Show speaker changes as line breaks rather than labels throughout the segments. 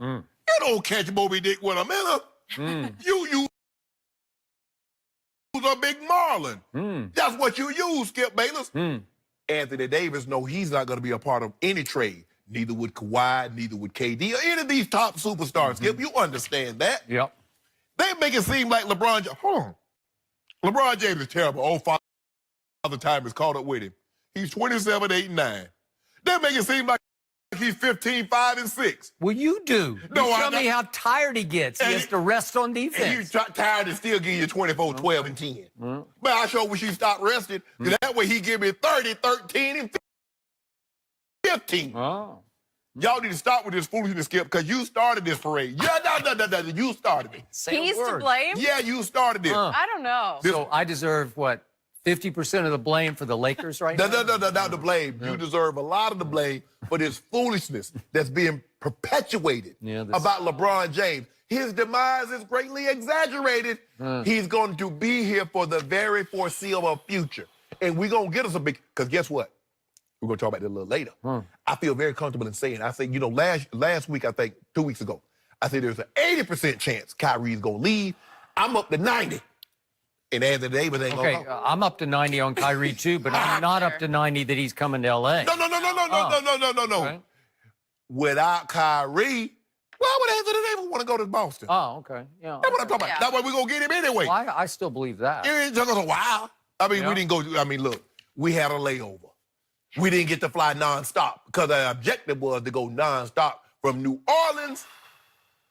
You don't catch Moby Dick with a minnow. You use a big marlin. That's what you use, Skip Bayless. Anthony Davis, no, he's not going to be a part of any trade. Neither would Kawhi, neither would KD, or any of these top superstars, Skip. You understand that.
Yep.
They make it seem like LeBron James is terrible. Oh, Father Time has caught up with him. He's 27, 8, and 9. They make it seem like he's 15, 5, and 6.
Well, you do.
No,
Show me how tired he gets. He has to rest on defense.
And he's tired and still give you 24, 12, and 10. But I sure wish he stopped resting. That way he give me 30, 13, and 15.
Oh.
Y'all need to stop with this foolishness, Skip, because you started this parade. Yeah, no, you started it.
He's to blame?
Yeah, you started it.
I don't know.
So I deserve, what, 50% of the blame for the Lakers right now?
No, not the blame. You deserve a lot of the blame for this foolishness that's being perpetuated about LeBron James. His demise is greatly exaggerated. He's going to be here for the very foreseeable future. And we're going to get us a big, because guess what? We're going to talk about that a little later. I feel very comfortable in saying, I said, you know, last week, I think 2 weeks ago, I said there's an 80% chance Kyrie's going to leave. I'm up to 90. And Anthony Davis ain't going to go.
I'm up to 90 on Kyrie too, but I'm not up to 90 that he's coming to L.A.
No.
Okay.
Without Kyrie, why would Anthony Davis want to go to Boston?
Oh, okay. Yeah.
That's what I'm talking about. That's why we're going to get him anyway.
Well, I still believe that.
It took us a while. I mean, we didn't go, I mean, look, we had a layover. We didn't get to fly nonstop because our objective was to go nonstop from New Orleans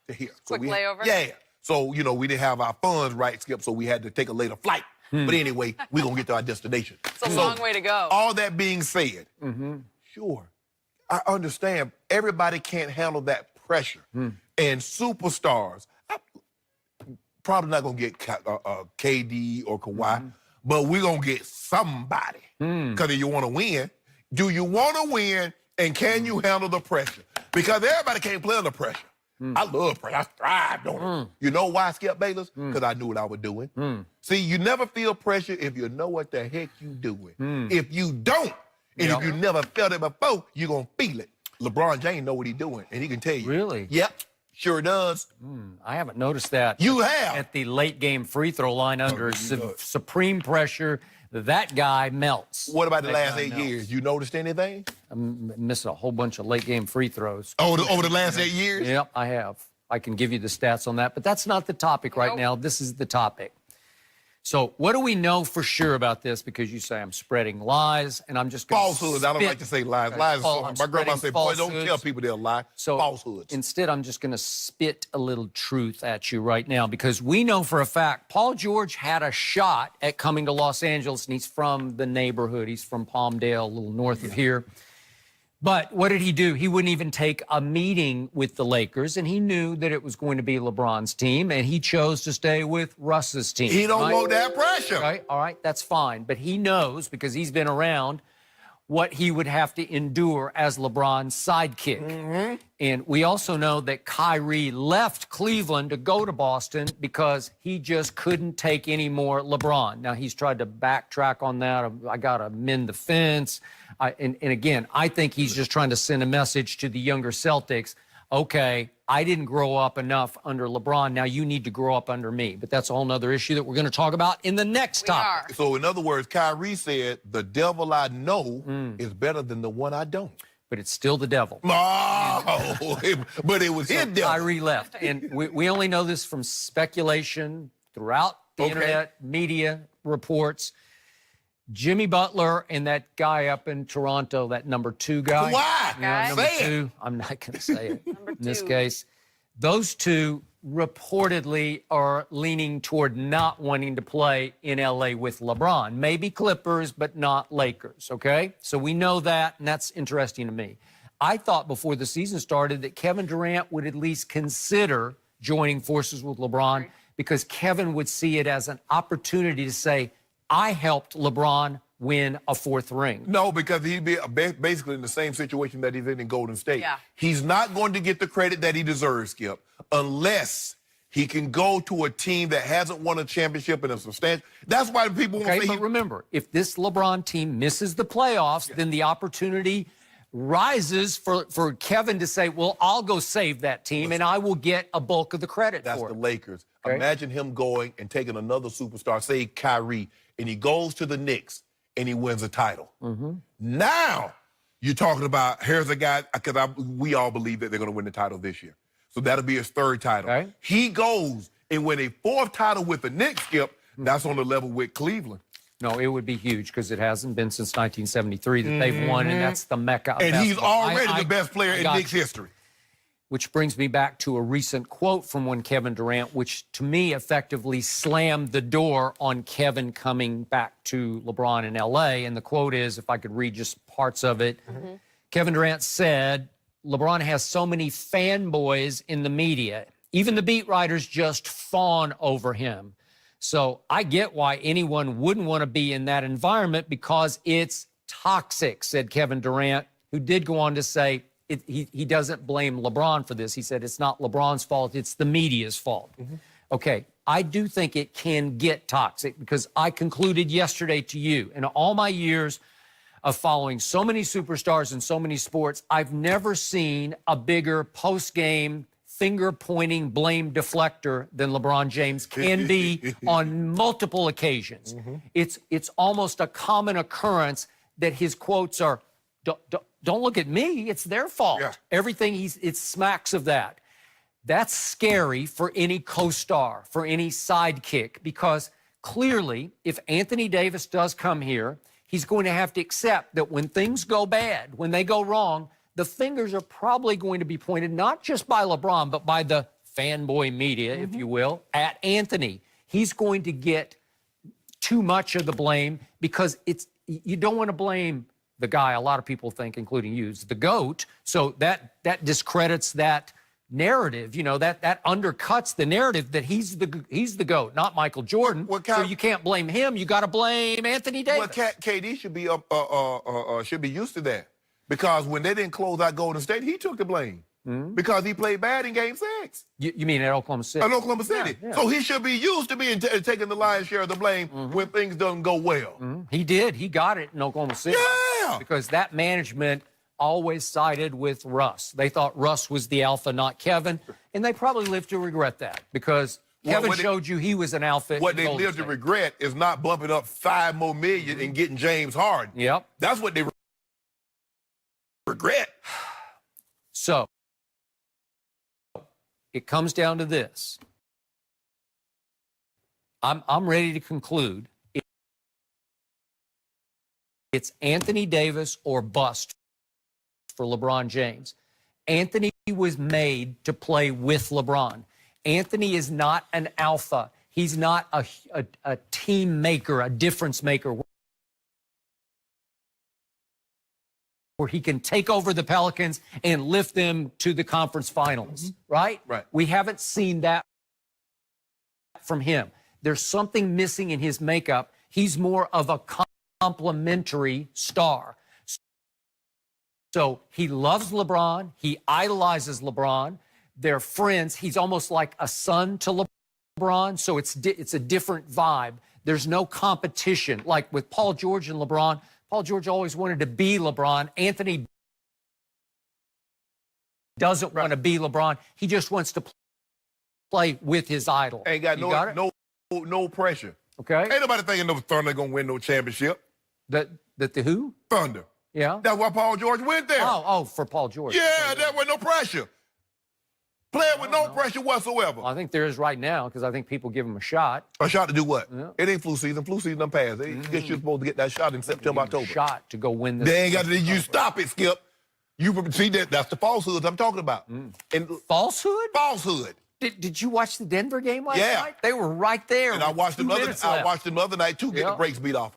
to here.
Quick layover?
Yeah. So, you know, we didn't have our funds right, Skip, so we had to take a later flight. But anyway, we're going to get to our destination.
It's a long way to go.
All that being said, sure, I understand everybody can't handle that pressure. And superstars, probably not going to get KD or Kawhi, but we're going to get somebody. Because if you want to win, do you want to win and can you handle the pressure? Because everybody can't play under pressure. I love pressure. I thrived on it. You know why, Skip Bayless? Because I knew what I was doing. See, you never feel pressure if you know what the heck you doing. If you don't, and if you never felt it before, you're going to feel it. LeBron James know what he's doing, and he can tell you.
Really?
Yep, sure does.
I haven't noticed that.
You have.
At the late game free throw line under supreme pressure, that guy melts.
What about the last 8 years? You noticed anything?
I'm missing a whole bunch of late game free throws.
Over the last 8 years?
Yep, I have. I can give you the stats on that, but that's not the topic right now. This is the topic. So what do we know for sure about this? Because you say I'm spreading lies, and I'm just going to
falsehoods. I don't like to say lies. Lies is so hard. My grandma said, boy, don't tell people they'll lie. So falsehoods.
Instead, I'm just going to spit a little truth at you right now, because we know for a fact Paul George had a shot at coming to Los Angeles, and he's from the neighborhood. He's from Palmdale, a little north of here. But what did he do? He wouldn't even take a meeting with the Lakers, and he knew that it was going to be LeBron's team, and he chose to stay with Russ's team.
He don't want that pressure.
Right? All right, that's fine. But he knows, because he's been around, what he would have to endure as LeBron's sidekick. And we also know that Kyrie left Cleveland to go to Boston because he just couldn't take any more LeBron. Now, he's tried to backtrack on that. I got to mend the fence. And again, I think he's just trying to send a message to the younger Celtics. Okay, I didn't grow up enough under LeBron. Now you need to grow up under me. But that's a whole other issue that we're going to talk about in the next topic.
So in other words, Kyrie said, the devil I know is better than the one I don't.
But it's still the devil.
Oh, but it was his devil.
Kyrie left. And we only know this from speculation throughout the internet, media reports. Jimmy Butler and that guy up in Toronto, that number 2 guy.
Why?
Number 2. I'm not going to say it in this case. Those two reportedly are leaning toward not wanting to play in L.A. with LeBron. Maybe Clippers, but not Lakers, okay? So we know that, and that's interesting to me. I thought before the season started that Kevin Durant would at least consider joining forces with LeBron because Kevin would see it as an opportunity to say, I helped LeBron win a 4th ring.
No, because he'd be basically in the same situation that he's in Golden State. He's not going to get the credit that he deserves, Skip, unless he can go to a team that hasn't won a championship in a substantial... That's why people want to say...
But remember, if this LeBron team misses the playoffs, then the opportunity rises for Kevin to say, well, I'll go save that team and I will get a bulk of the credit
That's
for
the
it.
Lakers.
Okay.
Imagine him going and taking another superstar, say Kyrie, and he goes to the Knicks and he wins a title. Now you're talking about, here's a guy, because we all believe that they're going to win the title this year. So that'll be his third title.
Okay.
He goes and win a fourth title with the Knicks, Skip. That's on the level with Cleveland.
No, it would be huge because it hasn't been since 1973 that they've won, and that's the mecca of
And he's
basketball.
already the best player in
got
Knicks
you.
history.
Which brings me back to a recent quote from one Kevin Durant, which to me effectively slammed the door on Kevin coming back to LeBron in LA. And the quote is, if I could read just parts of it, Kevin Durant said, LeBron has so many fanboys in the media. Even the beat writers just fawn over him. So I get why anyone wouldn't want to be in that environment because it's toxic, said Kevin Durant, who did go on to say, he doesn't blame LeBron for this. He said it's not LeBron's fault, it's the media's fault. Okay, I do think it can get toxic because I concluded yesterday to you, in all my years of following so many superstars in so many sports, I've never seen a bigger post-game finger-pointing blame deflector than LeBron James can be on multiple occasions. It's almost a common occurrence that his quotes are, don't look at me, it's their fault.
Yeah.
Everything, it smacks of that. That's scary for any co-star, for any sidekick, because clearly, if Anthony Davis does come here, he's going to have to accept that when things go bad, when they go wrong, the fingers are probably going to be pointed not just by LeBron, but by the fanboy media, if you will, at Anthony. He's going to get too much of the blame because you don't want to blame the guy a lot of people think, including you, is the GOAT. So that discredits that narrative. You know, that undercuts the narrative that he's the GOAT, not Michael Jordan. So you can't blame him. You got to blame Anthony Davis.
Well, KD should be used to that because when they didn't close out Golden State, he took the blame because he played bad in Game 6.
You mean at Oklahoma City?
At Oklahoma City.
Yeah.
So he should be used to being taking the lion's share of the blame when things don't go well.
He did. He got it in Oklahoma City.
Yeah.
Because that management always sided with Russ. They thought Russ was the alpha, not Kevin, and they probably live to regret that because Kevin showed you he was an alpha.
What they live to regret is not bumping up $5 more million and getting James Harden.
Yep.
That's what they regret.
So it comes down to this. I'm ready to conclude. It's Anthony Davis or bust for LeBron James. Anthony was made to play with LeBron. Anthony is not an alpha. He's not a team maker, a difference maker, where he can take over the Pelicans and lift them to the conference finals, right?
Right.
We haven't seen that from him. There's something missing in his makeup. He's more of a complimentary star. So he loves LeBron. He idolizes LeBron. They're friends. He's almost like a son to LeBron. So it's a different vibe. There's no competition. Like with Paul George and LeBron, Paul George always wanted to be LeBron. Anthony doesn't want to be LeBron. He just wants to play with his idol.
Ain't got no pressure.
Okay.
Ain't nobody thinking no Thunder gonna win no championship.
That the who?
Thunder.
Yeah.
That's why Paul George went there.
Oh, for Paul George.
Yeah, there was no pressure. Playing with no pressure whatsoever.
Well, I think there is right now because I think people give him a shot.
A shot to do what?
Yeah.
It ain't flu season. Flu season done passed. I guess you're supposed to get that shot in September, October.
Shot to go win this.
They ain't got to. You stop it, Skip. You see that's the falsehoods I'm talking about. And
Falsehood?
falsehood.
Did you watch the Denver game last
Yeah.
night? They were right there.
And I watched them other. I watched them the other night too. Get
Yeah.
the brakes beat off.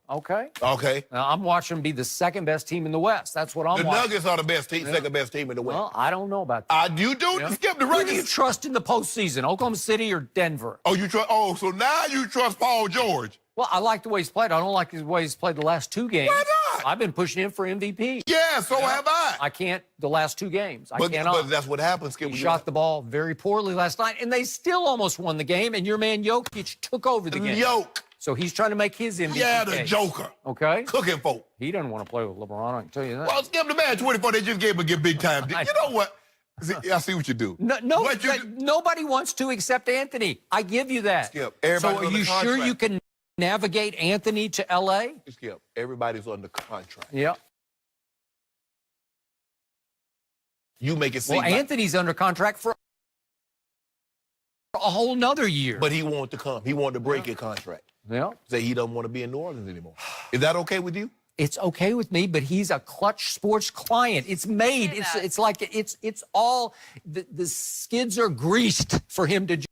Okay.
Okay.
Now, I'm watching them be the second best team in the West. That's what I'm
The
watching.
Nuggets are the best team, second best team in the West.
Well, I don't know about that.
You do Skip the
Who do you
Nuggets.
trust in the postseason, Oklahoma City or Denver?
Oh, you trust? Oh, so now you trust Paul George?
Well, I like the way he's played. I don't like the way he's played the last two games.
Why not?
I've been pushing him for MVP.
Yeah, so have I.
I can't the last two games. I
But
cannot.
that's what happens, Skip.
He shot the ball very poorly last night, and they still almost won the game, and your man Jokic took over the game.
Yoke.
So he's trying to make his MVP
Yeah, the
case.
Joker.
Okay.
Cooking folk.
He doesn't want to play with LeBron, I can tell you that.
Well, give the man 24. They just gave him a get big time. You know what? See, I see what you do.
Nobody wants to accept Anthony. I give you that.
Skip,
so
everybody's
are
under
you sure
contract.
you can navigate Anthony to L.A.?
Skip, everybody's under contract.
Yeah.
You make it seem
Well,
like,
Anthony's under contract for a whole nother year.
but he wanted to come. He wanted to break your contract.
Yeah.
Say he doesn't want to be in New Orleans anymore. Is that okay with you?
It's okay with me, but he's a Clutch Sports client. It's made. It's like it's all the skids are greased for him to